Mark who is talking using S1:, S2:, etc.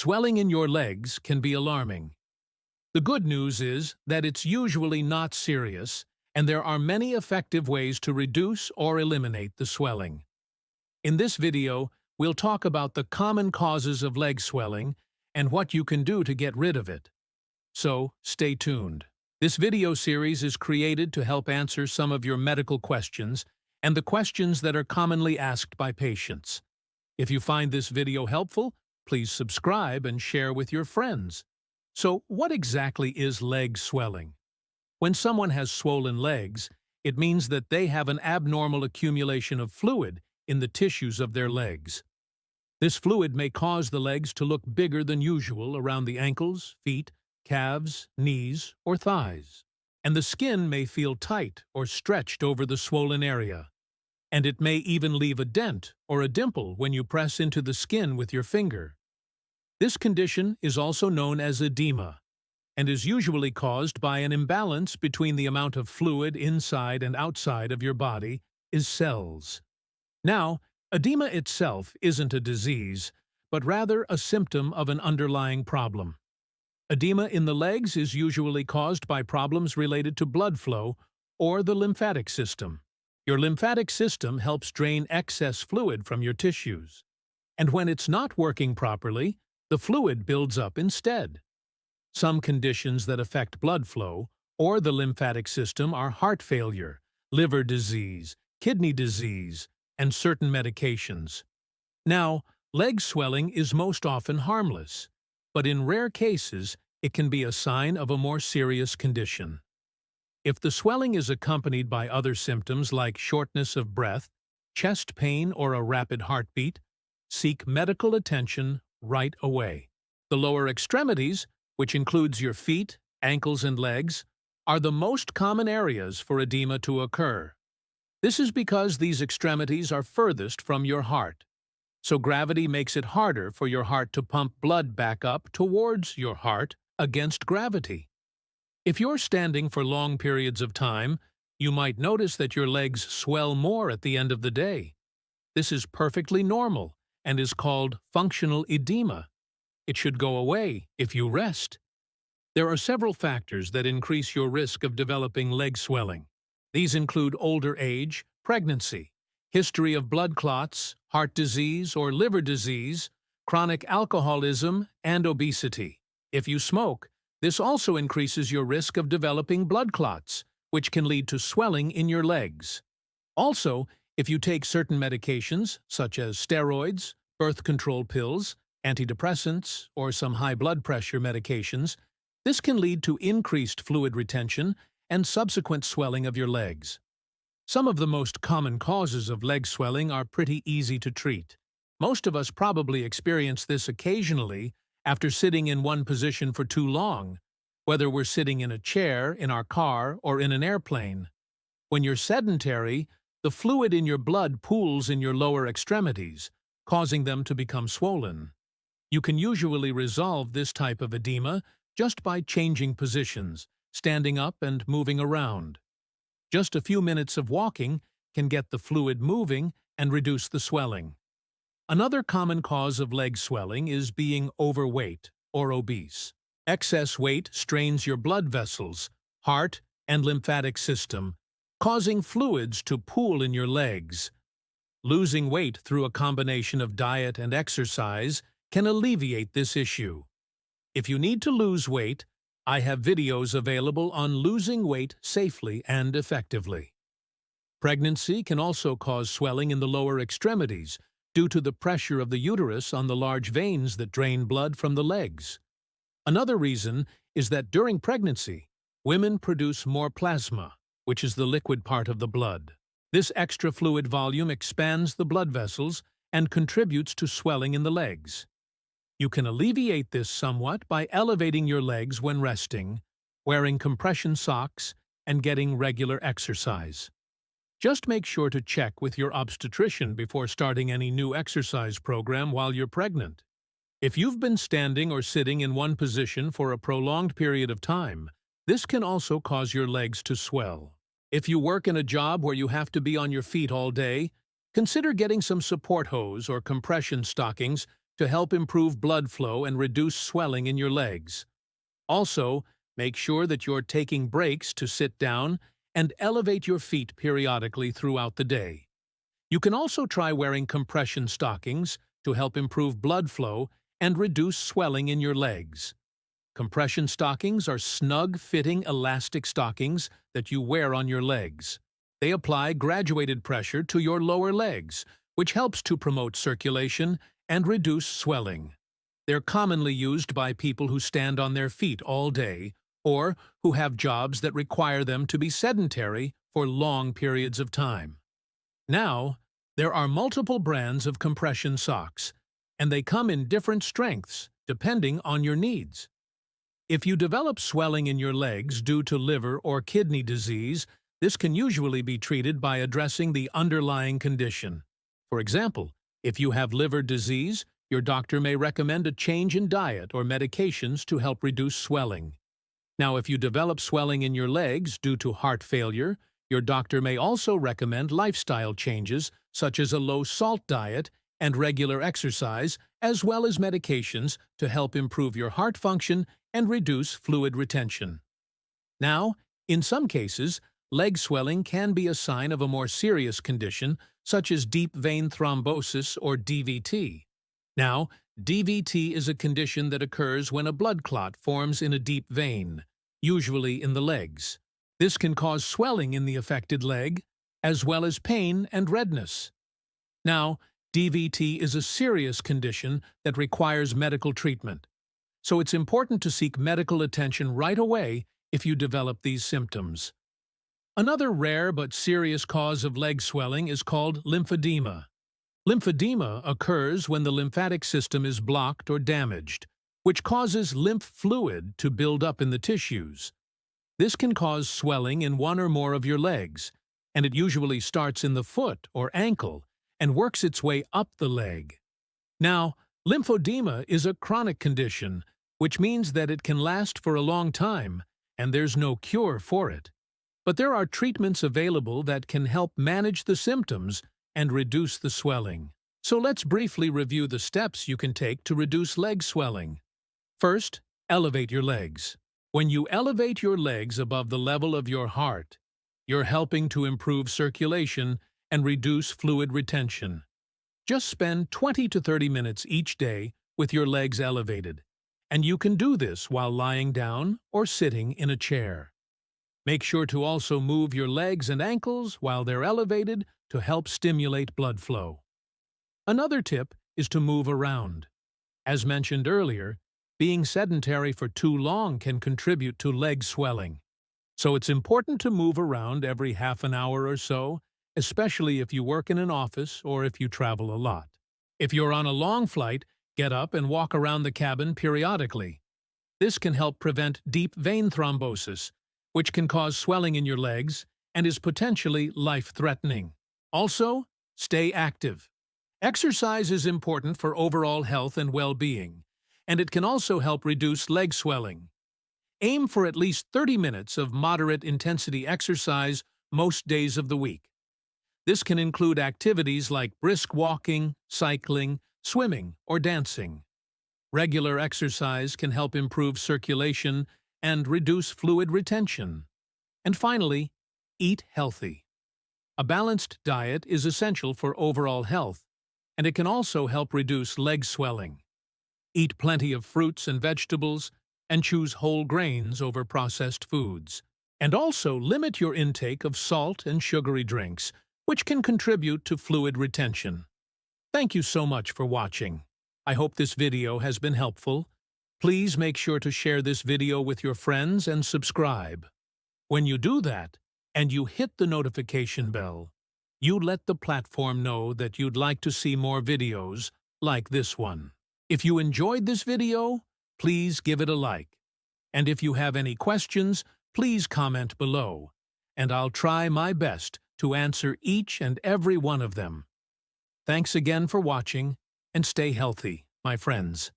S1: Swelling in your legs can be alarming. The good news is that it's usually not serious, and there are many effective ways to reduce or eliminate the swelling. In this video, we'll talk about the common causes of leg swelling and what you can do to get rid of it. So, stay tuned. This video series is created to help answer some of your medical questions and the questions that are commonly asked by patients. If you find this video helpful, please subscribe and share with your friends. So, what exactly is leg swelling? When someone has swollen legs, it means that they have an abnormal accumulation of fluid in the tissues of their legs. This fluid may cause the legs to look bigger than usual around the ankles, feet, calves, knees, or thighs. And the skin may feel tight or stretched over the swollen area. And it may even leave a dent or a dimple when you press into the skin with your finger. This condition is also known as edema, and is usually caused by an imbalance between the amount of fluid inside and outside of your body, cells. Now, edema itself isn't a disease, but rather a symptom of an underlying problem. Edema in the legs is usually caused by problems related to blood flow or the lymphatic system. Your lymphatic system helps drain excess fluid from your tissues. And when it's not working properly, the fluid builds up instead. Some conditions that affect blood flow or the lymphatic system are heart failure, liver disease, kidney disease, and certain medications. Now, leg swelling is most often harmless, but in rare cases, it can be a sign of a more serious condition. If the swelling is accompanied by other symptoms like shortness of breath, chest pain, or a rapid heartbeat, seek medical attention right away. The lower extremities, which includes your feet, ankles, and legs, are the most common areas for edema to occur. This is because these extremities are furthest from your heart, so gravity makes it harder for your heart to pump blood back up towards your heart against gravity. If you're standing for long periods of time, you might notice that your legs swell more at the end of the day. This is perfectly normal and is called functional edema. It should go away if you rest. There are several factors that increase your risk of developing leg swelling. These include older age, pregnancy, history of blood clots, heart disease or liver disease, chronic alcoholism, and obesity. If you smoke, this also increases your risk of developing blood clots, which can lead to swelling in your legs. Also, if you take certain medications, such as steroids, birth control pills, antidepressants, or some high blood pressure medications, this can lead to increased fluid retention and subsequent swelling of your legs. Some of the most common causes of leg swelling are pretty easy to treat. Most of us probably experience this occasionally after sitting in one position for too long, whether we're sitting in a chair, in our car, or in an airplane. When you're sedentary, the fluid in your blood pools in your lower extremities, causing them to become swollen. You can usually resolve this type of edema just by changing positions, standing up and moving around. Just a few minutes of walking can get the fluid moving and reduce the swelling. Another common cause of leg swelling is being overweight or obese. Excess weight strains your blood vessels, heart, and lymphatic system, causing fluids to pool in your legs. Losing weight through a combination of diet and exercise can alleviate this issue. If you need to lose weight, I have videos available on losing weight safely and effectively. Pregnancy can also cause swelling in the lower extremities due to the pressure of the uterus on the large veins that drain blood from the legs. Another reason is that during pregnancy, women produce more plasma, which is the liquid part of the blood. This extra fluid volume expands the blood vessels and contributes to swelling in the legs. You can alleviate this somewhat by elevating your legs when resting, wearing compression socks, and getting regular exercise. Just make sure to check with your obstetrician before starting any new exercise program while you're pregnant. If you've been standing or sitting in one position for a prolonged period of time, this can also cause your legs to swell. If you work in a job where you have to be on your feet all day, consider getting some support hose or compression stockings to help improve blood flow and reduce swelling in your legs. Also, make sure that you're taking breaks to sit down and elevate your feet periodically throughout the day. You can also try wearing compression stockings to help improve blood flow and reduce swelling in your legs. Compression stockings are snug-fitting elastic stockings that you wear on your legs. They apply graduated pressure to your lower legs, which helps to promote circulation and reduce swelling. They're commonly used by people who stand on their feet all day or who have jobs that require them to be sedentary for long periods of time. Now, there are multiple brands of compression socks, and they come in different strengths depending on your needs. If you develop swelling in your legs due to liver or kidney disease, this can usually be treated by addressing the underlying condition. For example, if you have liver disease, your doctor may recommend a change in diet or medications to help reduce swelling. Now, if you develop swelling in your legs due to heart failure, your doctor may also recommend lifestyle changes such as a low-salt diet and regular exercise, as well as medications to help improve your heart function and reduce fluid retention. Now, in some cases, leg swelling can be a sign of a more serious condition, such as deep vein thrombosis or DVT. Now, DVT is a condition that occurs when a blood clot forms in a deep vein, usually in the legs. This can cause swelling in the affected leg, as well as pain and redness. Now, DVT is a serious condition that requires medical treatment, so it's important to seek medical attention right away if you develop these symptoms. Another rare but serious cause of leg swelling is called lymphedema. Lymphedema occurs when the lymphatic system is blocked or damaged, which causes lymph fluid to build up in the tissues. This can cause swelling in one or more of your legs, and it usually starts in the foot or ankle and works its way up the leg. Now, lymphedema is a chronic condition, which means that it can last for a long time, and there's no cure for it. But there are treatments available that can help manage the symptoms and reduce the swelling. So let's briefly review the steps you can take to reduce leg swelling. First, elevate your legs. When you elevate your legs above the level of your heart, you're helping to improve circulation and reduce fluid retention. Just spend 20 to 30 minutes each day with your legs elevated, and you can do this while lying down or sitting in a chair. Make sure to also move your legs and ankles while they're elevated to help stimulate blood flow. Another tip is to move around. As mentioned earlier, being sedentary for too long can contribute to leg swelling. So it's important to move around every half an hour or so, especially if you work in an office or if you travel a lot. If you're on a long flight, get up and walk around the cabin periodically. This can help prevent deep vein thrombosis, which can cause swelling in your legs and is potentially life-threatening. Also, stay active. Exercise is important for overall health and well-being, and it can also help reduce leg swelling. Aim for at least 30 minutes of moderate intensity exercise most days of the week. This can include activities like brisk walking, cycling, swimming, or dancing. Regular exercise can help improve circulation and reduce fluid retention. And finally, eat healthy. A balanced diet is essential for overall health, and it can also help reduce leg swelling. Eat plenty of fruits and vegetables, and choose whole grains over processed foods. And also limit your intake of salt and sugary drinks, which can contribute to fluid retention. Thank you so much for watching. I hope this video has been helpful. Please make sure to share this video with your friends and subscribe. When you do that, and you hit the notification bell, you let the platform know that you'd like to see more videos like this one. If you enjoyed this video, please give it a like. And if you have any questions, please comment below, and I'll try my best to answer each and every one of them. Thanks again for watching, and stay healthy, my friends.